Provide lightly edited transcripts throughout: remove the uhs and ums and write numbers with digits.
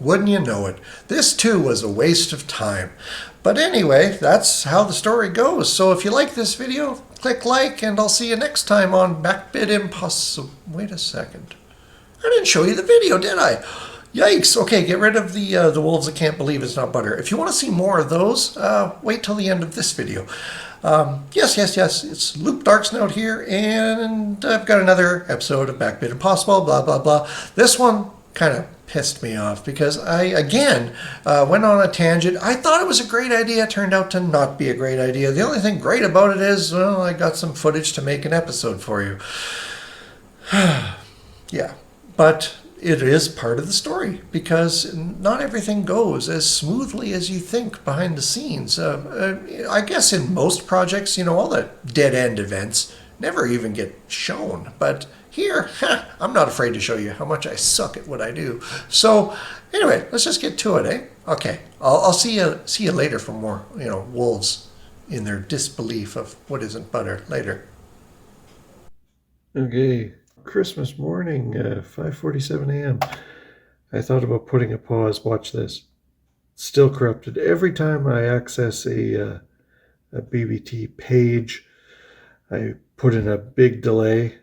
Wouldn't you know it? This too was a waste of time. But anyway, that's how the story goes. So if you like this video, click like, and I'll see you next time on BackBit Impawsible. Wait a second. I didn't show you the video, did I? Yikes. Okay, get rid of the wolves that can't believe it's not butter. If you want to see more of those, wait till the end of this video. Yes. It's Loop Darksnout here, and I've got another episode of BackBit Impawsible, blah, blah, blah. This one kind of pissed me off because I, again, went on a tangent. I thought it was a great idea. It turned out to not be a great idea. The only thing great about it is, well, I got some footage to make an episode for you. Yeah, but it is part of the story because not everything goes as smoothly as you think behind the scenes. I guess in most projects, all the dead-end events never even get shown. But here, I'm not afraid to show you how much I suck at what I do. So anyway, let's just get to it, eh? Okay, I'll see you later for more, wolves in their disbelief of what isn't butter later. Okay. Christmas morning, 5:47 a.m. I thought about putting a pause. Watch this. Still corrupted. Every time I access a BBT page, I put in a big delay,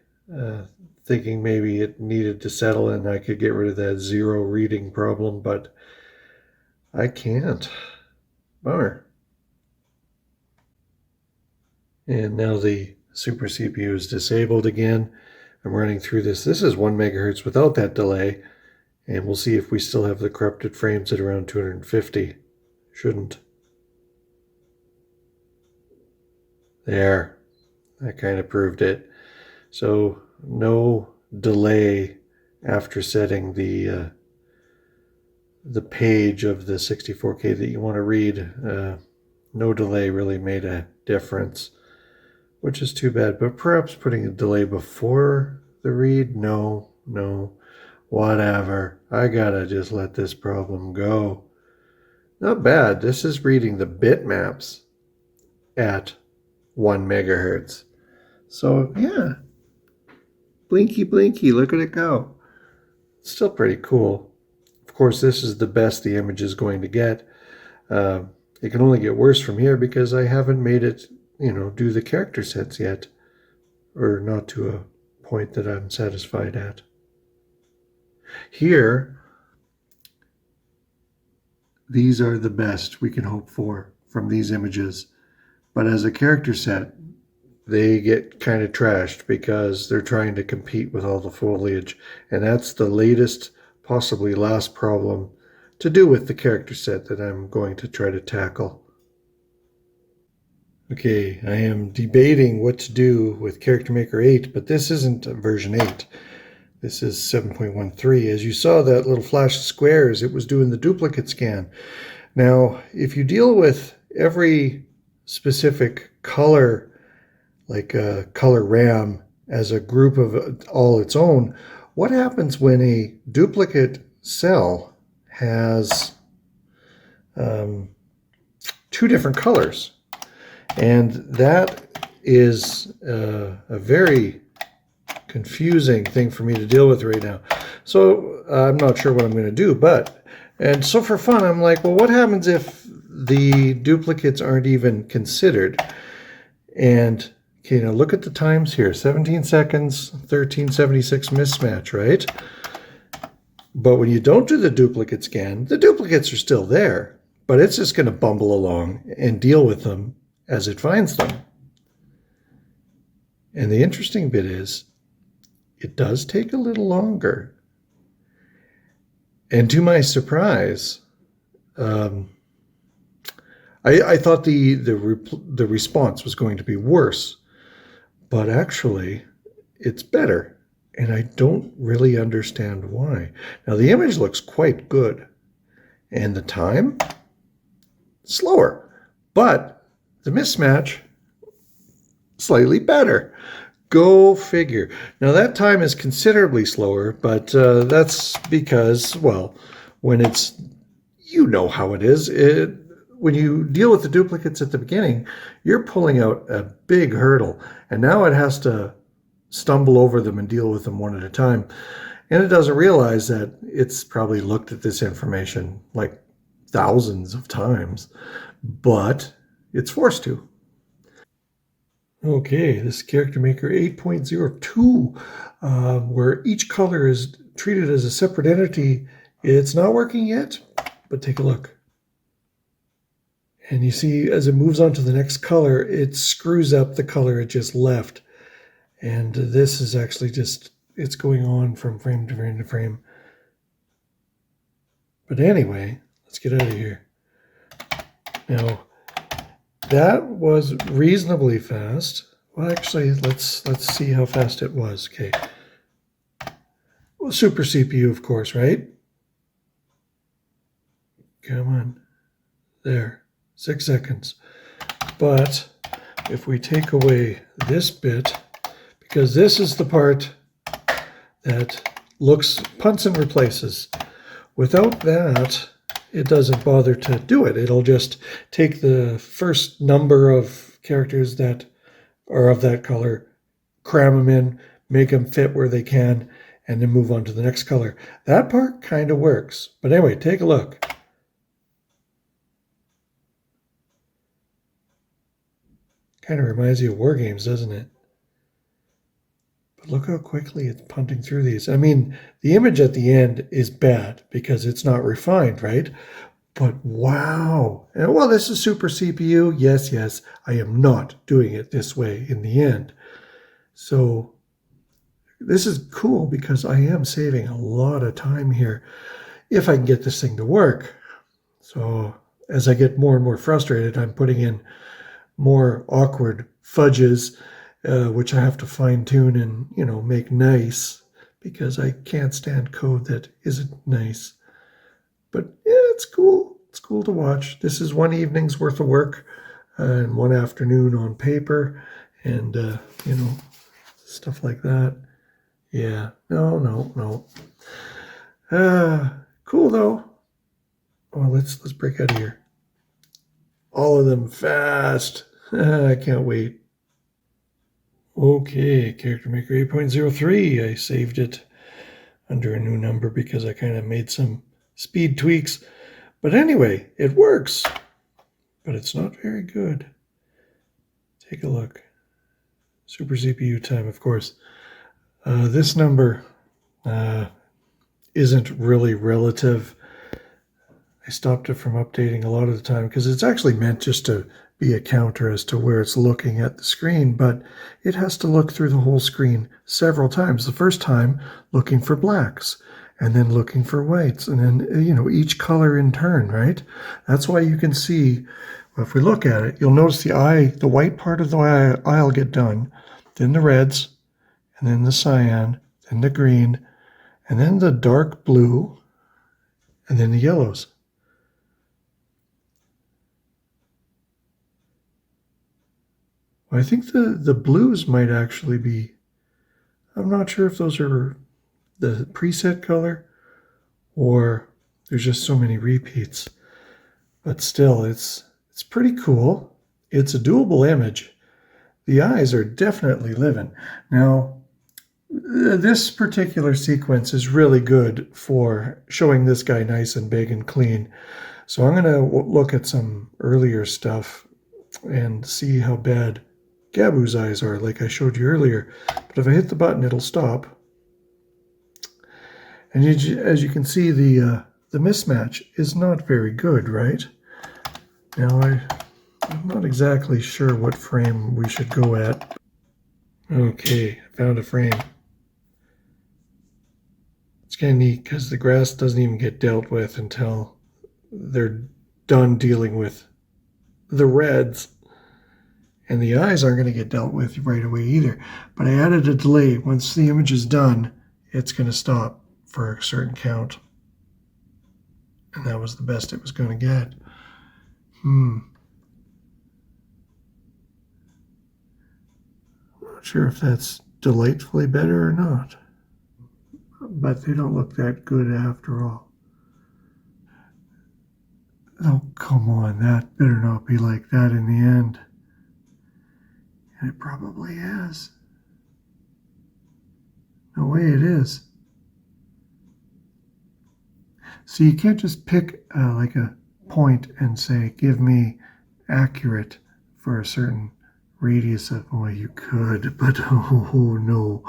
thinking maybe it needed to settle and I could get rid of that zero reading problem, but I can't. Bummer. And now the Super CPU is disabled again. I'm running through this. This is 1 megahertz without that delay, and we'll see if we still have the corrupted frames at around 250. Shouldn't. There. That kind of proved it. So no delay after setting the page of the 64K that you want to read. No delay really made a difference, which is too bad. But perhaps putting a delay before the read? No, whatever. I gotta just let this problem go. Not bad. This is reading the bitmaps at 1 megahertz. So yeah, blinky, look at it go. It's still pretty cool. Of course, this is the best the image is going to get. It can only get worse from here because I haven't made it do the character sets yet, or not to a point that I'm satisfied at. Here, these are the best we can hope for from these images, but as a character set, they get kind of trashed because they're trying to compete with all the foliage, and that's the latest, possibly last problem to do with the character set that I'm going to try to tackle. Okay, I am debating what to do with Character Maker 8, but this isn't version 8. This is 7.13. As you saw, that little flash of squares, it was doing the duplicate scan. Now, if you deal with every specific color, like a color RAM, as a group of all its own, what happens when a duplicate cell has two different colors? And that is a very confusing thing for me to deal with right now. So I'm not sure what I'm going to do, and so for fun, I'm like, well, what happens if the duplicates aren't even considered? And okay, now look at the times here, 17 seconds, 1376 mismatch, right? But when you don't do the duplicate scan, the duplicates are still there, but it's just going to bumble along and deal with them as it finds them. And the interesting bit is, it does take a little longer. And to my surprise, I thought the response was going to be worse, but actually it's better. And I don't really understand why. Now the image looks quite good, and the time, slower, but the mismatch, slightly better. Go figure. Now that time is considerably slower, but that's because, well, when it's, how it is. When you deal with the duplicates at the beginning, you're pulling out a big hurdle, and now it has to stumble over them and deal with them one at a time. And it doesn't realize that it's probably looked at this information like thousands of times, but it's forced to. Okay, this character maker 8.02, where each color is treated as a separate entity. It's not working yet, but take a look. And you see, as it moves on to the next color, it screws up the color it just left. And this is actually just, it's going on from frame to frame to frame. But anyway, let's get out of here. Now, that was reasonably fast. Well, actually, let's see how fast it was. Okay. Well, Super CPU, of course, right? Come on. There. 6 seconds. But if we take away this bit, because this is the part that punts and replaces. Without that, it doesn't bother to do it. It'll just take the first number of characters that are of that color, cram them in, make them fit where they can, and then move on to the next color. That part kind of works. But anyway, take a look. Kind of reminds you of War Games, doesn't it? But look how quickly it's punting through these. I mean, the image at the end is bad because it's not refined, right? But wow. And well, this is Super CPU. Yes, yes, I am not doing it this way in the end. So this is cool because I am saving a lot of time here if I can get this thing to work. So as I get more and more frustrated, I'm putting in more awkward fudges, which I have to fine tune and, make nice because I can't stand code that isn't nice. But yeah, it's cool. It's cool to watch. This is one evening's worth of work and one afternoon on paper and, stuff like that. Yeah, no. Cool though. Well, let's break out of here. All of them fast. I can't wait. Okay, Character Maker 8.03. I saved it under a new number because I kind of made some speed tweaks. But anyway, it works. But it's not very good. Take a look. Super CPU time, of course. This number isn't really relative. I stopped it from updating a lot of the time because it's actually meant just to be a counter as to where it's looking at the screen, but it has to look through the whole screen several times. The first time looking for blacks and then looking for whites and then, each color in turn, right? That's why you can see, if we look at it, you'll notice the white part of the eye will get done, then the reds, and then the cyan, then the green, and then the dark blue, and then the yellows. I think the blues might actually be, I'm not sure if those are the preset color or there's just so many repeats. But still, it's pretty cool. It's a doable image. The eyes are definitely living. Now, this particular sequence is really good for showing this guy nice and big and clean. So I'm going to look at some earlier stuff and see how bad Gabu's eyes are, like I showed you earlier. But if I hit the button, it'll stop. And as you can see, the mismatch is not very good, right? Now, I'm not exactly sure what frame we should go at. Okay, I found a frame. It's kind of neat because the grass doesn't even get dealt with until they're done dealing with the reds. And the eyes aren't going to get dealt with right away either. But I added a delay. Once the image is done, it's going to stop for a certain count. And that was the best it was going to get. I'm not sure if that's delightfully better or not. But they don't look that good after all. Oh, come on. That better not be like that in the end. And it probably is. No way it is. So you can't just pick like a point and say, give me accurate for a certain radius of, well, you could, but oh no,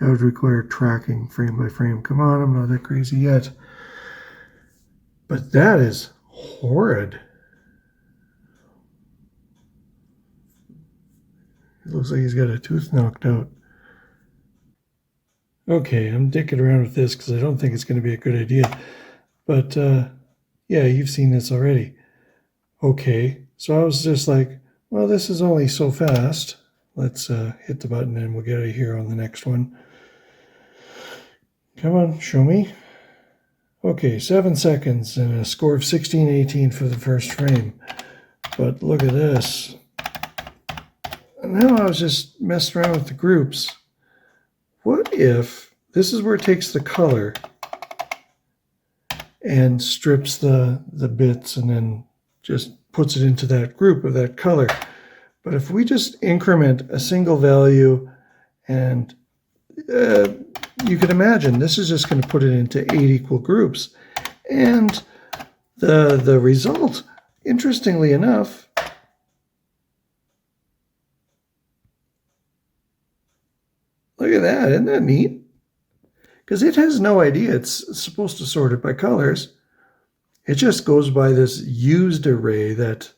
that would require tracking frame by frame. Come on, I'm not that crazy yet. But that is horrid. It looks like he's got a tooth knocked out. Okay, I'm dicking around with this because I don't think it's going to be a good idea. But yeah, you've seen this already. Okay, so I was just like, well, this is only so fast. Let's hit the button and we'll get it here on the next one. Come on, show me. Okay, 7 seconds and a score of 1618 for the first frame. But look at this. And now I was just messing around with the groups. What if this is where it takes the color and strips the bits and then just puts it into that group of that color. But if we just increment a single value, and you can imagine this is just going to put it into 8 equal groups. And the result, interestingly enough, look at that, isn't that neat? Because it has no idea it's supposed to sort it by colors. It just goes by this used array that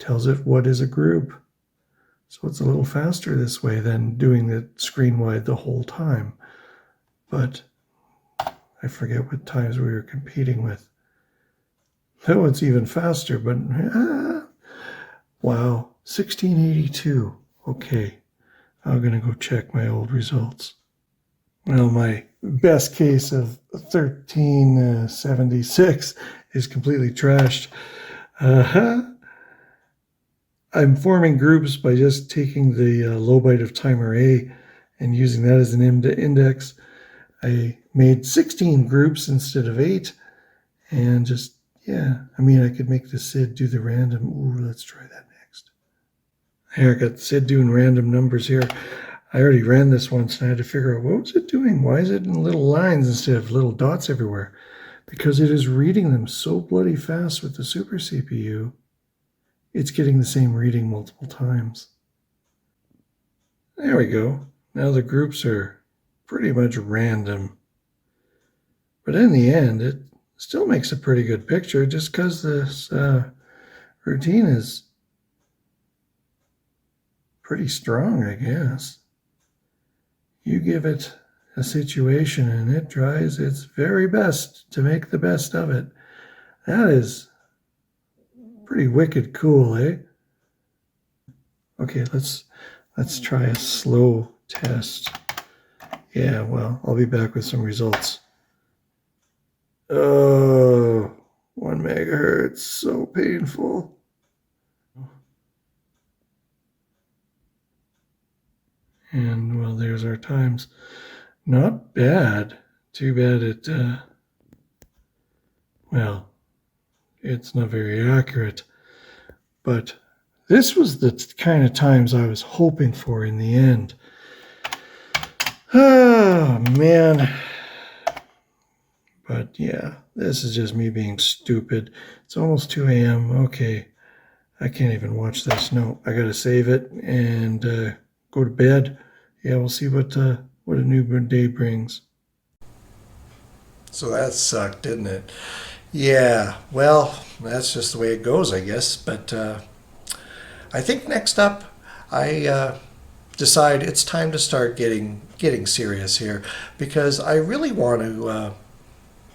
tells it what is a group. So it's a little faster this way than doing the screen wide the whole time. But I forget what times we were competing with. That one's even faster, but wow, 1682. Okay, I'm going to go check my old results. Well, my best case of 1376 is completely trashed. I'm forming groups by just taking the low byte of timer A and using that as an index. I made 16 groups instead of 8, and just, yeah, I mean, I could make the SID do the random. Ooh, let's try that next. Here, I got the SID doing random numbers here. I already ran this once and I had to figure out what was it doing? Why is it in little lines instead of little dots everywhere? Because it is reading them so bloody fast with the SuperCPU, it's getting the same reading multiple times. There we go. Now the groups are pretty much random. But in the end, it still makes a pretty good picture just because this routine is pretty strong, I guess. You give it a situation and it tries its very best to make the best of it. That is pretty wicked cool, eh? Okay, let's try a slow test. Yeah, well, I'll be back with some results. Oh, 1 megahertz, so painful. And, well, there's our times. Not bad. Too bad it, well, it's not very accurate. But this was the kind of times I was hoping for in the end. Oh, man. But, yeah, this is just me being stupid. It's almost 2 a.m. Okay, I can't even watch this. No, I got to save it and go to bed. Yeah, we'll see what a new day brings. So that sucked, didn't it? Yeah, well, that's just the way it goes, I guess. But I think next up, I decide it's time to start getting serious here, because I really want to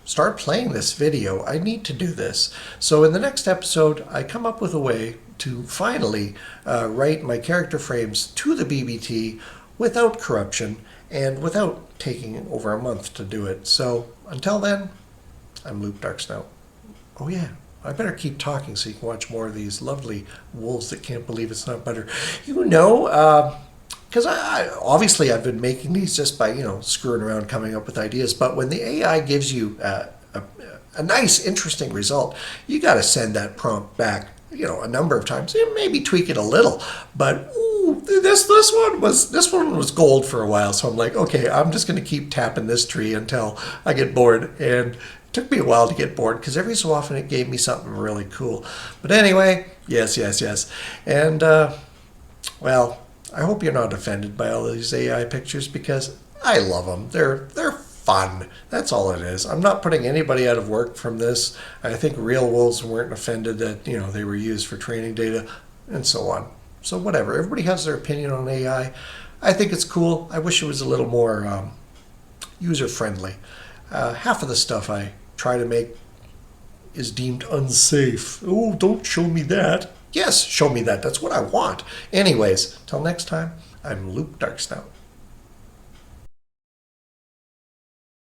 start playing this video. I need to do this. So in the next episode, I come up with a way to finally write my character frames to the BBT without corruption and without taking over a month to do it. So until then, I'm Luke Darksnout. Oh yeah, I better keep talking so you can watch more of these lovely wolves that can't believe it's not butter. You know, because obviously I've been making these just by, screwing around, coming up with ideas. But when the AI gives you a nice, interesting result, you got to send that prompt back, a number of times. Maybe tweak it a little, but ooh, ooh, this one was gold for a while. So I'm like, okay, I'm just going to keep tapping this tree until I get bored. And it took me a while to get bored because every so often it gave me something really cool. But anyway, yes. And, well, I hope you're not offended by all these AI pictures because I love them. They're fun. That's all it is. I'm not putting anybody out of work from this. I think real wolves weren't offended that, they were used for training data and so on. So whatever. Everybody has their opinion on AI. I think it's cool. I wish it was a little more user-friendly. Half of the stuff I try to make is deemed unsafe. Oh, don't show me that. Yes, show me that. That's what I want. Anyways, till next time, I'm Luke Darksnout.